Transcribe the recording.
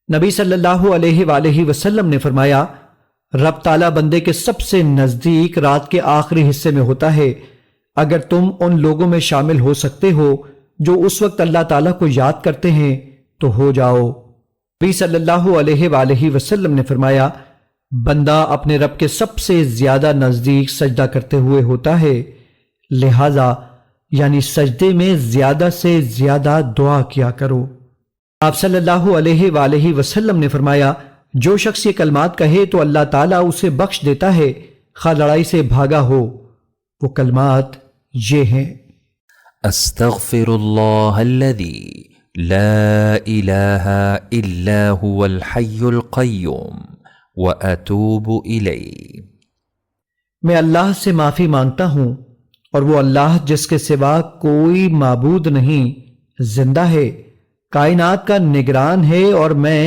نبی صلی اللہ علیہ وآلہ وسلم نے فرمایا، رب تعالیٰ بندے کے سب سے نزدیک رات کے آخری حصے میں ہوتا ہے۔ اگر تم ان لوگوں میں شامل ہو سکتے ہو جو اس وقت اللہ تعالیٰ کو یاد کرتے ہیں تو ہو جاؤ۔ نبی صلی اللہ علیہ وآلہ وسلم نے فرمایا، بندہ اپنے رب کے سب سے زیادہ نزدیک سجدہ کرتے ہوئے ہوتا ہے، لہذا یعنی سجدے میں زیادہ سے زیادہ دعا کیا کرو۔ آپ صلی اللہ علیہ وآلہ وسلم نے فرمایا، جو شخص یہ کلمات کہے تو اللہ تعالیٰ اسے بخش دیتا ہے، خواہ لڑائی سے بھاگا ہو۔ وہ کلمات یہ ہیں: استغفر اللہ الذی لا الہ الا هو الحی القیوم واتوب الیہ۔ میں اللہ سے معافی مانگتا ہوں، اور وہ اللہ جس کے سوا کوئی معبود نہیں، زندہ ہے، کائنات کا نگران ہے، اور میں